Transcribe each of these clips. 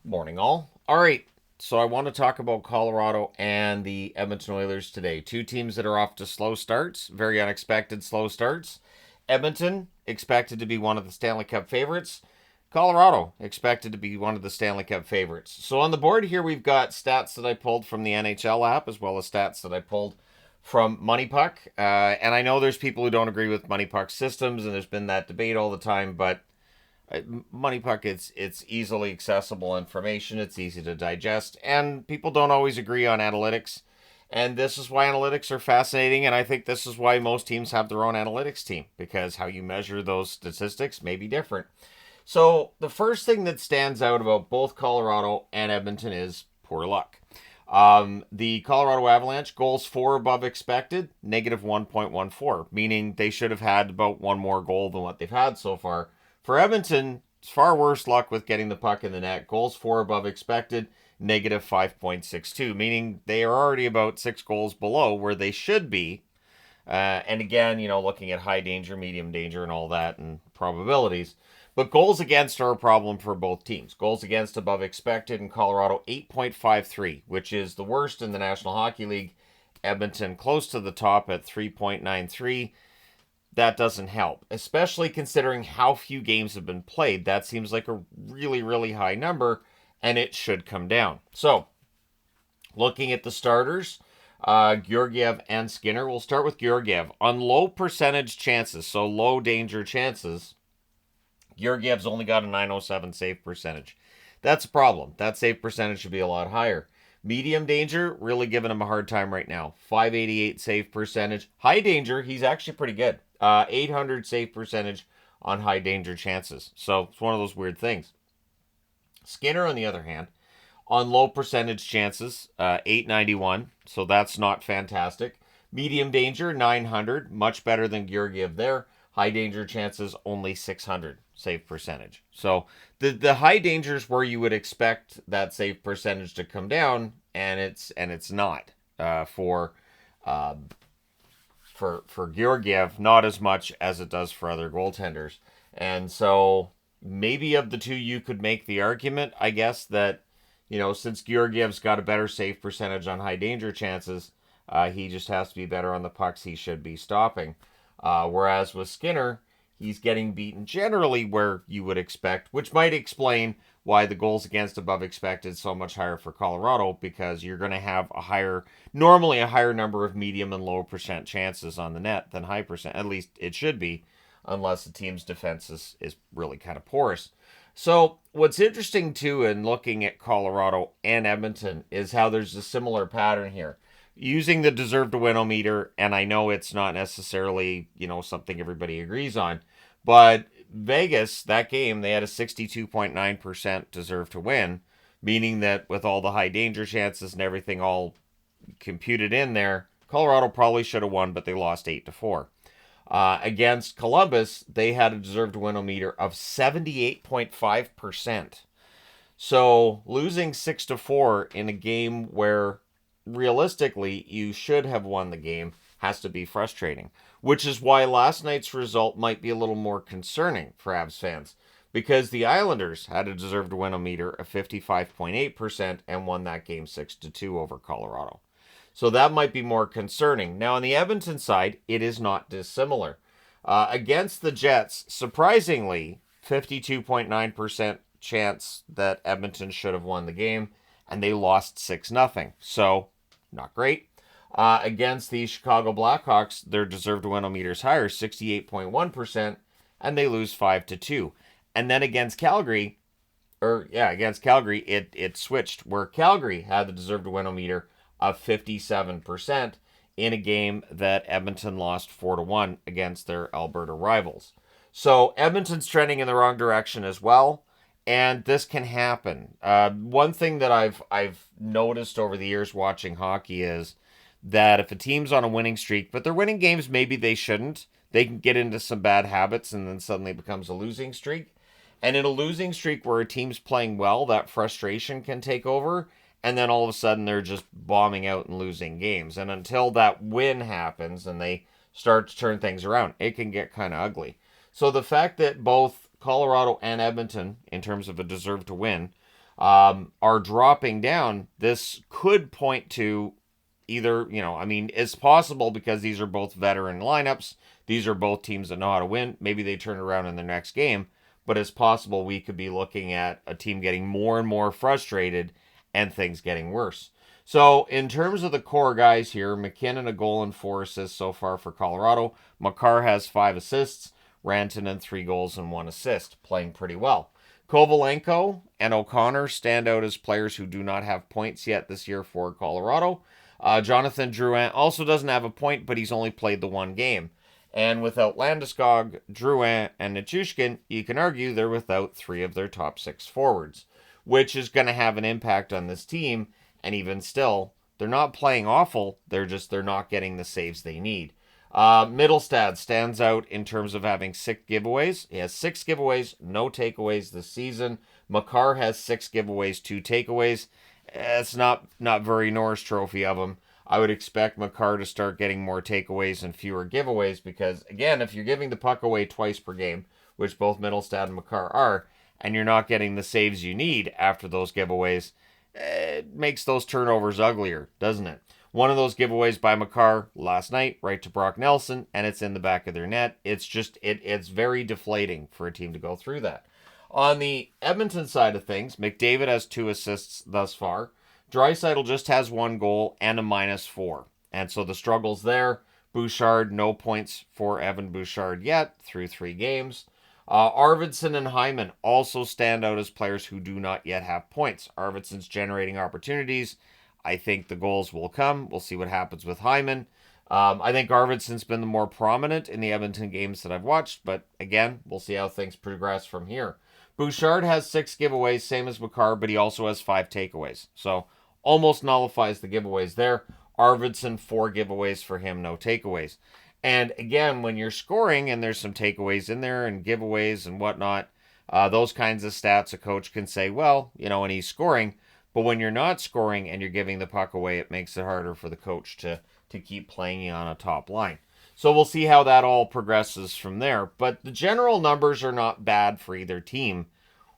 Morning, all. All right, so I want to talk about Colorado and the Edmonton Oilers today. Two teams that are off to slow starts, very unexpected slow starts. Edmonton expected to be one of the Stanley Cup favorites. Colorado expected to be one of the Stanley Cup favorites. So on the board here, we've got stats that I pulled from the NHL app as well as stats that I pulled from Money Puck. And I know there's people who don't agree with Money Puck's systems, and there's been that debate all the time, but Money Puck, it's easily accessible information. It's easy to digest, and people don't always agree on analytics. And this is why analytics are fascinating, and I think this is why most teams have their own analytics team, because how you measure those statistics may be different. So the first thing that stands out about both Colorado and Edmonton is poor luck. The Colorado Avalanche goals for above expected, negative 1.14, meaning they should have had about one more goal than what they've had so far. For Edmonton, it's far worse luck with getting the puck in the net. Goals for above expected, negative 5.62, meaning they are already about 6 goals below where they should be. And again, looking at high danger, medium danger, and all that, and probabilities. But goals against are a problem for both teams. Goals against above expected in Colorado, 8.53, which is the worst in the National Hockey League. Edmonton close to the top at 3.93. That doesn't help, especially considering how few games have been played. That seems like a really, really high number, and it should come down. So, looking at the starters, Georgiev and Skinner. We'll start with Georgiev. On low percentage chances, so low danger chances, Georgiev's only got a 907 save percentage. That's a problem. That save percentage should be a lot higher. Medium danger, really giving him a hard time right now. 588 save percentage. High danger, he's actually pretty good. 800 save percentage on high danger chances. So it's one of those weird things. Skinner, on the other hand, on low percentage chances, 891. So that's not fantastic. Medium danger, 900. Much better than Georgiev there. High danger chances, only 600 save percentage. So the high danger is where you would expect that save percentage to come down, and it's not for Georgiev, not as much as it does for other goaltenders. And so maybe of the two, you could make the argument, I guess, that since Georgiev's got a better save percentage on high danger chances, he just has to be better on the pucks he should be stopping. Whereas with Skinner, he's getting beaten generally where you would expect, which might explain why the goals against above expected so much higher for Colorado, because you're going to have normally a higher number of medium and low percent chances on the net than high percent. At least it should be, unless the team's defense is really kind of porous. So what's interesting too in looking at Colorado and Edmonton is how there's a similar pattern here. Using the deserve to win-o-meter, and I know it's not necessarily, something everybody agrees on, but Vegas, that game, they had a 62.9% deserve to win, meaning that with all the high danger chances and everything all computed in there, Colorado probably should have won, but they lost 8-4. Against Columbus, they had a deserve to win-o-meter of 78.5%. So losing 6-4 in a game where realistically you should have won the game has to be frustrating, which is why last night's result might be a little more concerning for Avs fans, because the Islanders had a deserved win-o-meter of 55.8% and won that game 6-2 over Colorado. So that might be more concerning. Now on the Edmonton side, it is not dissimilar. Against the Jets, surprisingly, 52.9% chance that Edmonton should have won the game, and they lost 6-0. So not great. Against the Chicago Blackhawks, their deserved win-o-meter is higher, 68.1%, and they lose 5-2. And then against Calgary, it switched, where Calgary had the deserved win-o-meter of 57% in a game that Edmonton lost 4-1 against their Alberta rivals. So Edmonton's trending in the wrong direction as well. And this can happen. One thing that I've noticed over the years watching hockey is that if a team's on a winning streak, but they're winning games maybe they shouldn't, they can get into some bad habits and then suddenly it becomes a losing streak. And in a losing streak where a team's playing well, that frustration can take over, and then all of a sudden they're just bombing out and losing games. And until that win happens and they start to turn things around, it can get kind of ugly. So the fact that both Colorado and Edmonton, in terms of a deserve to win, are dropping down, this could point to either, it's possible because these are both veteran lineups. These are both teams that know how to win. Maybe they turn around in their next game, but it's possible we could be looking at a team getting more and more frustrated and things getting worse. So, in terms of the core guys here, McKinnon a goal and 4 assists so far for Colorado. Makar has 5 assists. Rantanen 3 goals and 1 assist, playing pretty well. Kovalenko and O'Connor stand out as players who do not have points yet this year for Colorado. Jonathan Drouin also doesn't have a point, but he's only played the one game. And without Landeskog, Drouin, and Nichushkin, you can argue they're without 3 of their top 6 forwards, which is going to have an impact on this team. And even still, they're not playing awful. They're not getting the saves they need. Middlestad stands out in terms of having 6 giveaways. He has 6 giveaways, no takeaways this season. Makar has 6 giveaways, 2 takeaways. It's not very Norris Trophy of him. I would expect Makar to start getting more takeaways and fewer giveaways because, again, if you're giving the puck away twice per game, which both Middlestad and Makar are, and you're not getting the saves you need after those giveaways, it makes those turnovers uglier, doesn't it? One of those giveaways by Makar last night, right to Brock Nelson, and it's in the back of their net. It's just, it's very deflating for a team to go through that. On the Edmonton side of things, McDavid has 2 assists thus far. Draisaitl just has 1 goal and a -4. And so the struggle's there. Bouchard, no points for Evan Bouchard yet through 3 games. Arvidsson and Hyman also stand out as players who do not yet have points. Arvidsson's generating opportunities. I think the goals will come. We'll see what happens with Hyman. I think Arvidsson's been the more prominent in the Edmonton games that I've watched, but again, we'll see how things progress from here. Bouchard has 6 giveaways, same as Makar, but he also has 5 takeaways. So almost nullifies the giveaways there. Arvidsson, 4 giveaways for him, no takeaways. And again, when you're scoring and there's some takeaways in there and giveaways and whatnot, those kinds of stats a coach can say, well, and he's scoring. But when you're not scoring and you're giving the puck away, it makes it harder for the coach to keep playing you on a top line. So we'll see how that all progresses from there. But the general numbers are not bad for either team,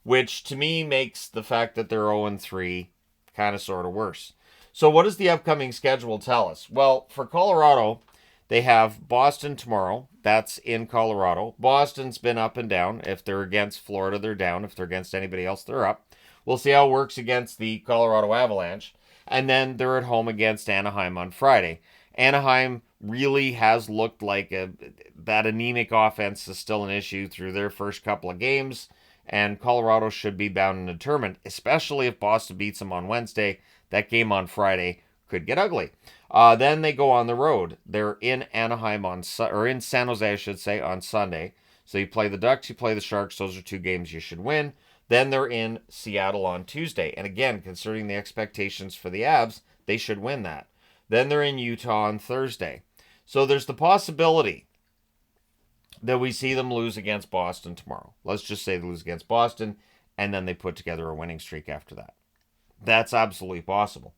which to me makes the fact that they're 0-3 kind of sort of worse. So what does the upcoming schedule tell us? Well, for Colorado, they have Boston tomorrow. That's in Colorado. Boston's been up and down. If they're against Florida, they're down. If they're against anybody else, they're up. We'll see how it works against the Colorado Avalanche. And then they're at home against Anaheim on Friday. Anaheim really has looked like that anemic offense is still an issue through their first couple of games. And Colorado should be bound and determined, especially if Boston beats them on Wednesday. That game on Friday could get ugly. Then they go on the road. They're in Anaheim or in San Jose, I should say, on Sunday. So you play the Ducks, you play the Sharks. Those are 2 games you should win. Then they're in Seattle on Tuesday. And again, considering the expectations for the Avs, they should win that. Then they're in Utah on Thursday. So there's the possibility that we see them lose against Boston tomorrow. Let's just say they lose against Boston, and then they put together a winning streak after that. That's absolutely possible.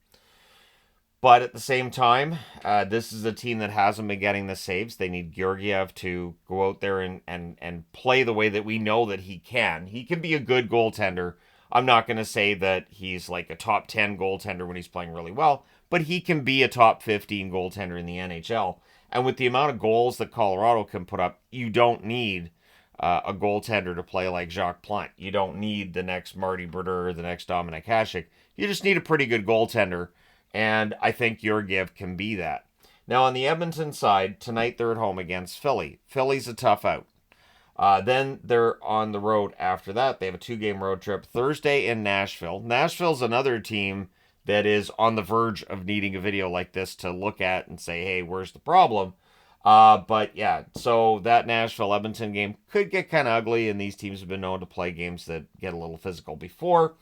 But at the same time, this is a team that hasn't been getting the saves. They need Georgiev to go out there and play the way that we know that he can. He can be a good goaltender. I'm not going to say that he's like a top 10 goaltender when he's playing really well, but he can be a top 15 goaltender in the NHL. And with the amount of goals that Colorado can put up, you don't need a goaltender to play like Jacques Plante. You don't need the next Marty Brodeur or the next Dominik Hasek. You just need a pretty good goaltender. And I think Georgiev can be that. Now, on the Edmonton side, tonight they're at home against Philly. Philly's a tough out. Then they're on the road after that. They have a 2-game road trip. Thursday in Nashville. Nashville's another team that is on the verge of needing a video like this to look at and say, hey, where's the problem? But yeah, so that Nashville-Edmonton game could get kind of ugly, and these teams have been known to play games that get a little physical before.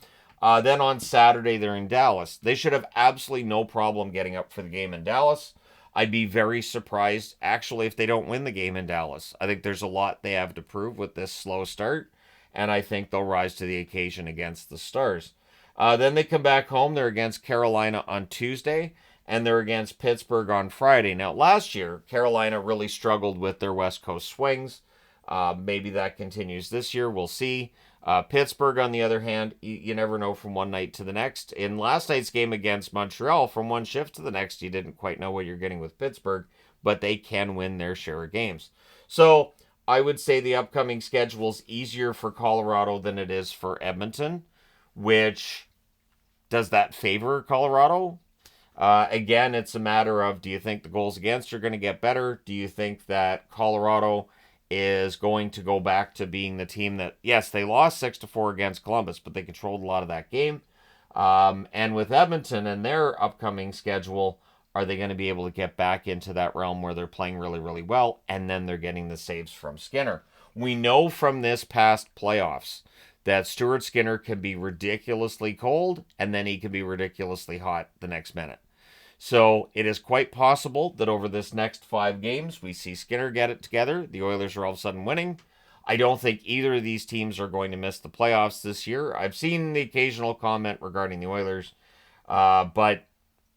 Then on Saturday, they're in Dallas. They should have absolutely no problem getting up for the game in Dallas. I'd be very surprised, actually, if they don't win the game in Dallas. I think there's a lot they have to prove with this slow start, and I think they'll rise to the occasion against the Stars. Then they come back home. They're against Carolina on Tuesday, and they're against Pittsburgh on Friday. Now, last year, Carolina really struggled with their West Coast swings. Maybe that continues this year. We'll see. Pittsburgh, on the other hand, you never know from one night to the next. In last night's game against Montreal, from one shift to the next, you didn't quite know what you're getting with Pittsburgh, but they can win their share of games. So I would say the upcoming schedule is easier for Colorado than it is for Edmonton, which does that favor Colorado? Again, it's a matter of, do you think the goals against are going to get better? Do you think that Colorado is going to go back to being the team that, yes, they lost 6-4 against Columbus, but they controlled a lot of that game? And with Edmonton and their upcoming schedule, are they going to be able to get back into that realm where they're playing really, really well, and then they're getting the saves from Skinner? We know from this past playoffs that Stuart Skinner can be ridiculously cold, and then he can be ridiculously hot the next minute. So it is quite possible that over this next 5 games, we see Skinner get it together. The Oilers are all of a sudden winning. I don't think either of these teams are going to miss the playoffs this year. I've seen the occasional comment regarding the Oilers, but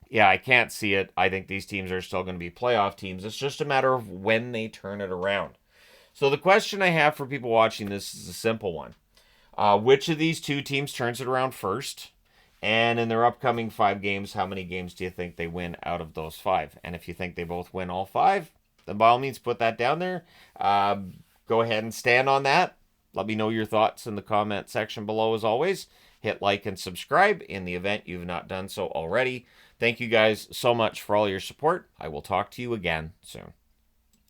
yeah, I can't see it. I think these teams are still going to be playoff teams. It's just a matter of when they turn it around. So the question I have for people watching this is a simple one. Which of these two teams turns it around first? And in their upcoming 5 games, how many games do you think they win out of those 5? And if you think they both win all 5, then by all means put that down there. Go ahead and stand on that. Let me know your thoughts in the comment section below as always. Hit like and subscribe in the event you've not done so already. Thank you guys so much for all your support. I will talk to you again soon.